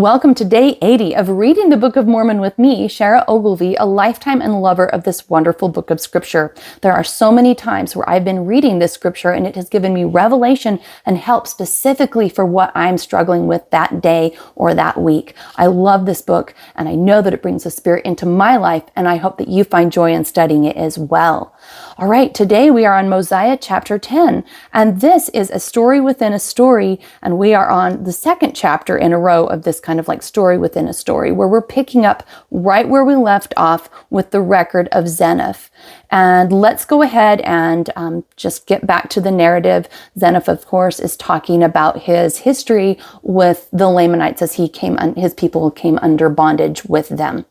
Welcome to day 80 of reading the Book of Mormon with me, Shara Ogilvie, a lifetime and lover of this wonderful book of scripture. There are so many times where I've been reading this scripture and it has given me revelation and help specifically for what I'm struggling with that day or that week. I love this book and I know that it brings the Spirit into my life, and I hope that you find joy in studying it as well. All right, today we are on Mosiah Chapter 10, and this is a story within a story, and we are on the second chapter in a row of this kind of like story within a story, where we're picking up right where we left off with the record of Zeniff. And let's go ahead and just get back to the narrative. Zeniff, of course, is talking about his history with the Lamanites as his people came under bondage with them.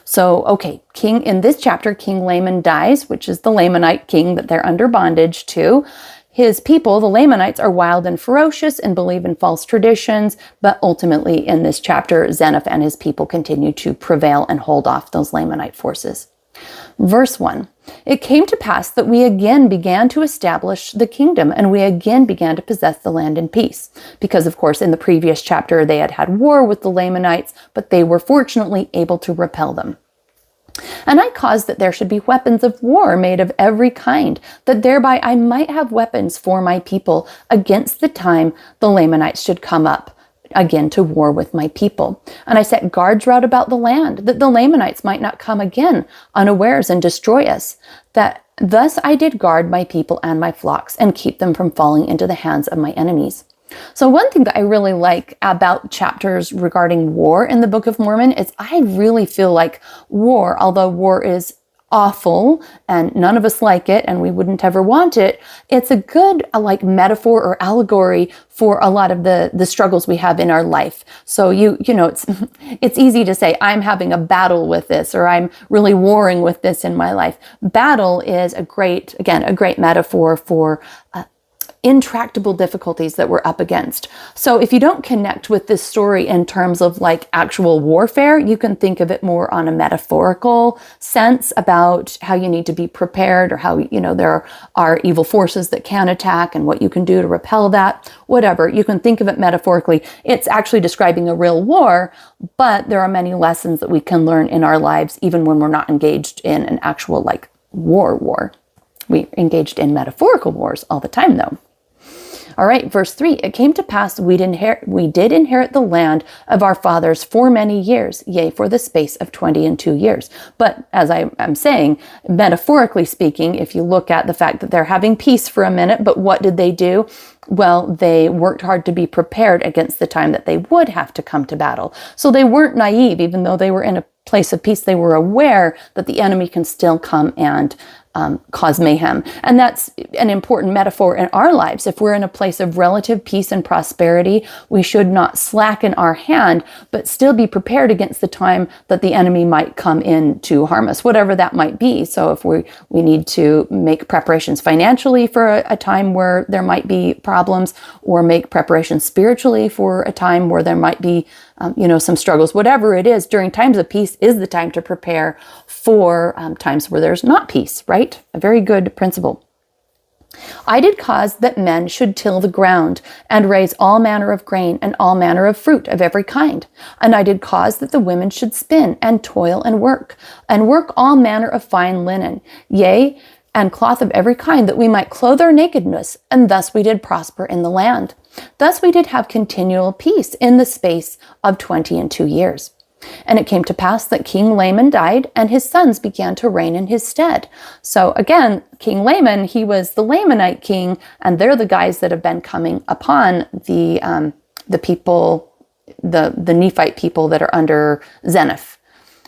So, okay, in this chapter, King Laman dies, which is the Lamanite king that they're under bondage to. His people, the Lamanites, are wild and ferocious and believe in false traditions, but ultimately in this chapter, Zeniff and his people continue to prevail and hold off those Lamanite forces. Verse 1, it came to pass that we again began to establish the kingdom, and we again began to possess the land in peace. Because, of course, in the previous chapter, they had had war with the Lamanites, but they were fortunately able to repel them. And I caused that there should be weapons of war made of every kind, that thereby I might have weapons for my people against the time the Lamanites should come up again to war with my people. And I set guards round about the land, that the Lamanites might not come again unawares and destroy us. That thus I did guard my people and my flocks, and keep them from falling into the hands of my enemies. So one thing that I really like about chapters regarding war in the Book of Mormon is I really feel like war, although war is awful and none of us like it and we wouldn't ever want it, it's a good like metaphor or allegory for a lot of the struggles we have in our life. So you know it's easy to say I'm having a battle with this, or I'm really warring with this in my life. Battle is a great metaphor for intractable difficulties that we're up against. So if you don't connect with this story in terms of like actual warfare, you can think of it more on a metaphorical sense about how you need to be prepared, or how, there are evil forces that can attack and what you can do to repel that, whatever. You can think of it metaphorically. It's actually describing a real war, but there are many lessons that we can learn in our lives, even when we're not engaged in an actual like war. We engaged in metaphorical wars all the time though. All right, verse 3, it came to pass we did inherit the land of our fathers for many years, yea, for the space of 22 years. But as I'm saying, metaphorically speaking, if you look at the fact that they're having peace for a minute, but what did they do? Well, they worked hard to be prepared against the time that they would have to come to battle. So they weren't naive, even though they were in a place of peace. They were aware that the enemy can still come and cause mayhem. And that's an important metaphor in our lives. If we're in a place of relative peace and prosperity, we should not slacken our hand, but still be prepared against the time that the enemy might come in to harm us, whatever that might be. So if we need to make preparations financially for a time where there might be problems, or make preparations spiritually for a time where there might be some struggles, whatever it is, during times of peace is the time to prepare for times where there's not peace, right? A very good principle. I did cause that men should till the ground, and raise all manner of grain, and all manner of fruit of every kind. And I did cause that the women should spin, and toil, and work all manner of fine linen, yea, and cloth of every kind, that we might clothe our nakedness, and thus we did prosper in the land. Thus we did have continual peace in the space of 22 years. And it came to pass that King Laman died, and his sons began to reign in his stead. So again, King Laman, he was the Lamanite king, and they're the guys that have been coming upon the people, the Nephite people that are under Zeniff.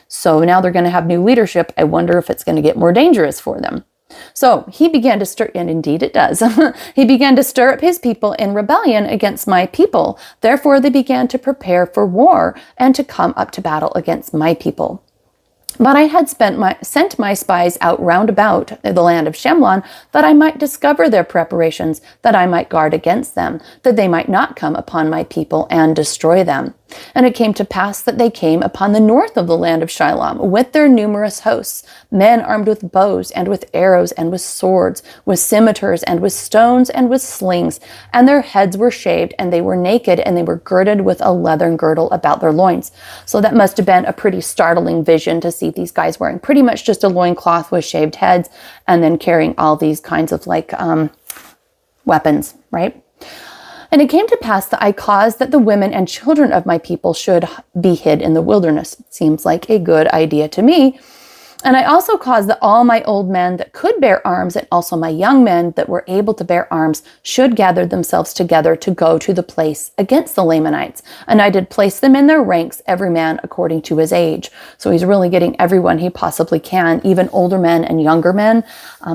So now they're going to have new leadership. I wonder if it's going to get more dangerous for them. So he began to stir, and indeed it does, he began to stir up his people in rebellion against my people. Therefore they began to prepare for war, and to come up to battle against my people. But I had sent my spies out round about the land of Shemlon, that I might discover their preparations, that I might guard against them, that they might not come upon my people and destroy them. And it came to pass that they came upon the north of the land of Shilam with their numerous hosts, men armed with bows and with arrows and with swords, with scimitars and with stones and with slings. And their heads were shaved, and they were naked, and they were girded with a leathern girdle about their loins. So that must have been a pretty startling vision to see these guys wearing pretty much just a loincloth with shaved heads, and then carrying all these kinds of weapons, right? And it came to pass that I caused that the women and children of my people should be hid in the wilderness. Seems like a good idea to me. And I also caused that all my old men that could bear arms, and also my young men that were able to bear arms, should gather themselves together to go to the place against the Lamanites. And I did place them in their ranks, every man according to his age. So he's really getting everyone he possibly can, even older men and younger men.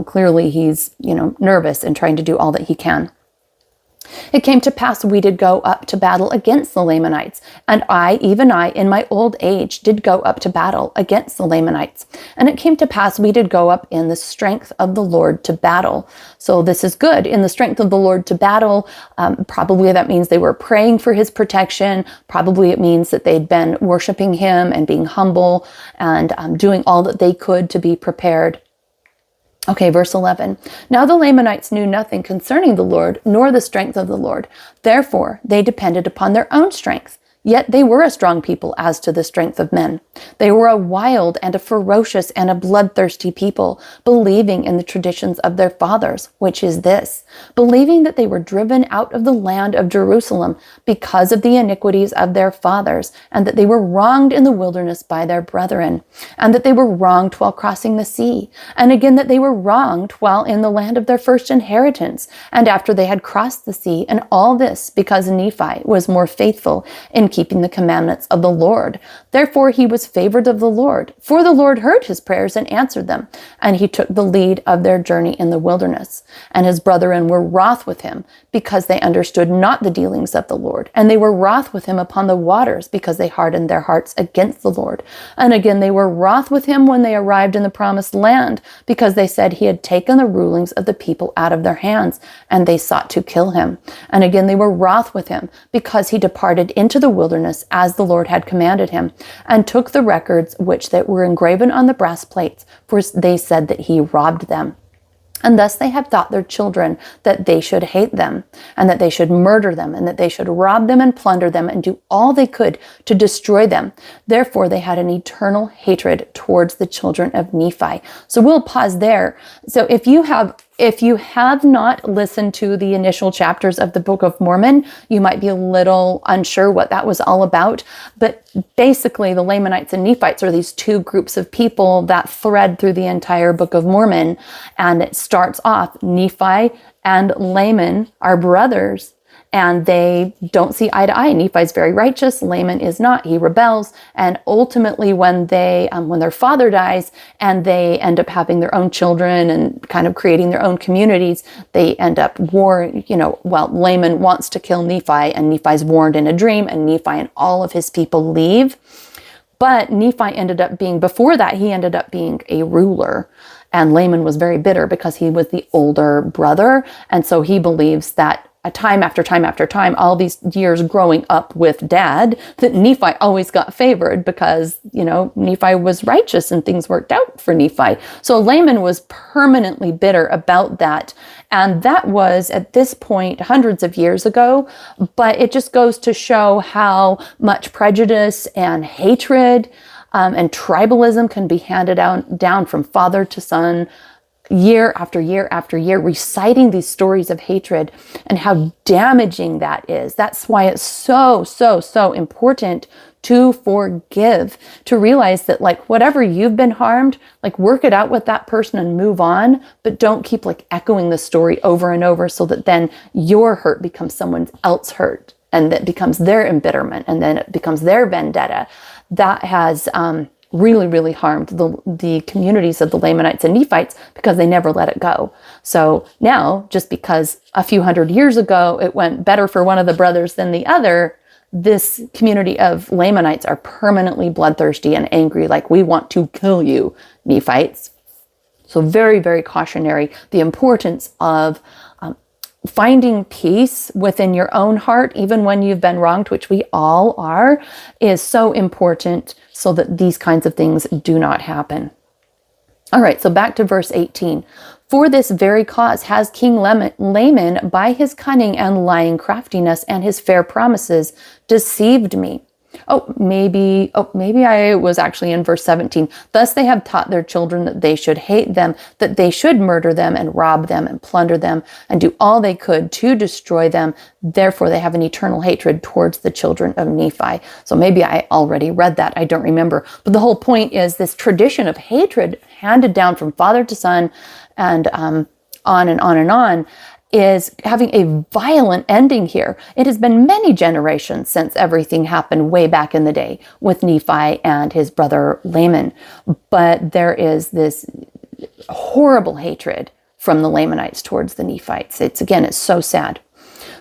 Clearly he's, nervous and trying to do all that he can. It came to pass we did go up to battle against the Lamanites, and I, even I, in my old age, did go up to battle against the Lamanites. And it came to pass we did go up in the strength of the Lord to battle. So this is good. In the strength of the Lord to battle, probably that means they were praying for his protection. Probably it means that they'd been worshiping him and being humble and doing all that they could to be prepared. Okay, verse 11. Now the Lamanites knew nothing concerning the Lord, nor the strength of the Lord. Therefore, they depended upon their own strength. Yet they were a strong people as to the strength of men. They were a wild and a ferocious and a bloodthirsty people, believing in the traditions of their fathers, which is this, believing that they were driven out of the land of Jerusalem because of the iniquities of their fathers, and that they were wronged in the wilderness by their brethren, and that they were wronged while crossing the sea, and again that they were wronged while in the land of their first inheritance, and after they had crossed the sea, and all this because Nephi was more faithful in keeping the commandments of the Lord. Therefore he was favored of the Lord, for the Lord heard his prayers and answered them, and he took the lead of their journey in the wilderness. And his brethren were wroth with him, because they understood not the dealings of the Lord, and they were wroth with him upon the waters, because they hardened their hearts against the Lord. And again they were wroth with him when they arrived in the promised land, because they said he had taken the rulings of the people out of their hands, and they sought to kill him. And again they were wroth with him, because he departed into the wilderness as the Lord had commanded him, and took the records which that were engraven on the brass plates, for they said that he robbed them. And thus they have taught their children that they should hate them, and that they should murder them, and that they should rob them and plunder them, and do all they could to destroy them. Therefore they had an eternal hatred towards the children of Nephi. So we'll pause there. So if you have not listened to the initial chapters of the Book of Mormon, you might be a little unsure what that was all about. But basically, the Lamanites and Nephites are these two groups of people that thread through the entire Book of Mormon. And it starts off, Nephi and Laman are brothers, and they don't see eye to eye. Nephi's very righteous, Laman is not. He rebels, and ultimately when their father dies and they end up having their own children and kind of creating their own communities, they end up Laman wants to kill Nephi, and Nephi's warned in a dream, and Nephi and all of his people leave. But Nephi before that, he ended up being a ruler. And Laman was very bitter because he was the older brother. And so he believes that time after time after time, all these years growing up with dad, that Nephi always got favored because, Nephi was righteous and things worked out for Nephi. So Laman was permanently bitter about that. And that was at this point hundreds of years ago, but it just goes to show how much prejudice and hatred and tribalism can be handed down from father to son, year after year after year, reciting these stories of hatred and how damaging that is. That's why it's so, so, so important to forgive, to realize that whatever you've been harmed, work it out with that person and move on, but don't keep echoing the story over and over so that then your hurt becomes someone else's hurt, and that becomes their embitterment, and then it becomes their vendetta. That has really, really harmed the communities of the Lamanites and Nephites because they never let it go. So now, just because a few hundred years ago it went better for one of the brothers than the other, this community of Lamanites are permanently bloodthirsty and angry, we want to kill you, Nephites. So very, very cautionary, the importance of finding peace within your own heart, even when you've been wronged, which we all are, is so important so that these kinds of things do not happen. All right, so back to verse 18. For this very cause has King Laman, by his cunning and lying craftiness and his fair promises, deceived me. Maybe I was actually in verse 17. Thus they have taught their children that they should hate them, that they should murder them and rob them and plunder them and do all they could to destroy them. Therefore they have an eternal hatred towards the children of Nephi. So maybe I already read that. I don't remember. But the whole point is this tradition of hatred handed down from father to son and on and on and on is having a violent ending here. It has been many generations since everything happened way back in the day with Nephi and his brother Laman. But there is this horrible hatred from the Lamanites towards the Nephites. It's so sad.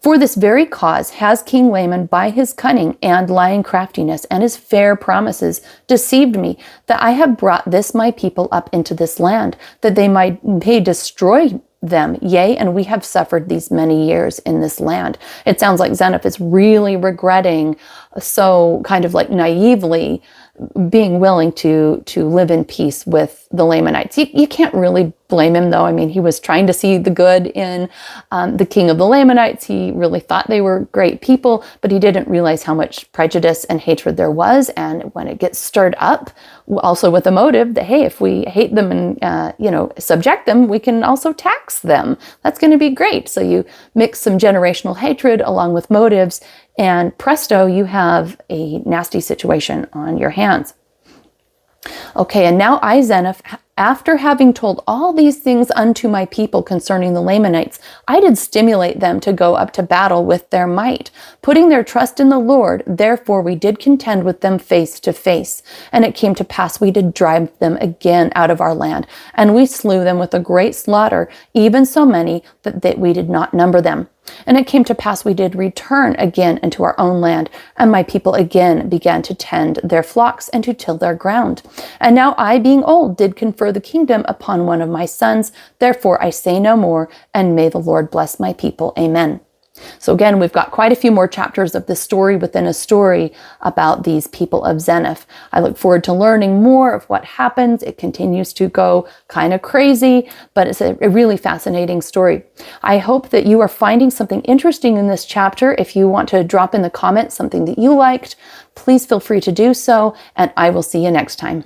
For this very cause has King Laman, by his cunning and lying craftiness and his fair promises, deceived me, that I have brought this my people up into this land, that they may destroy them. Yea, and we have suffered these many years in this land. It sounds like Zeniff is really regretting, so kind of like naively being willing to live in peace with the Lamanites. You can't really blame him, though. I mean, he was trying to see the good in the king of the Lamanites. He really thought they were great people, but he didn't realize how much prejudice and hatred there was. And when it gets stirred up, also with a motive that, hey, if we hate them and, subject them, we can also tax them. That's going to be great. So you mix some generational hatred along with motives, and presto, you have a nasty situation on your hands. Okay, and now I, Zeniff, after having told all these things unto my people concerning the Lamanites, I did stimulate them to go up to battle with their might, putting their trust in the Lord. Therefore we did contend with them face to face. And it came to pass we did drive them again out of our land, and we slew them with a great slaughter, even so many that we did not number them. And it came to pass we did return again into our own land, and my people again began to tend their flocks and to till their ground. And now I, being old, did confer the kingdom upon one of my sons. Therefore I say no more, and may the Lord bless my people. Amen. So again, we've got quite a few more chapters of this story within a story about these people of Zeniff. I look forward to learning more of what happens. It continues to go kind of crazy, but it's a really fascinating story. I hope that you are finding something interesting in this chapter. If you want to drop in the comments something that you liked, please feel free to do so, and I will see you next time.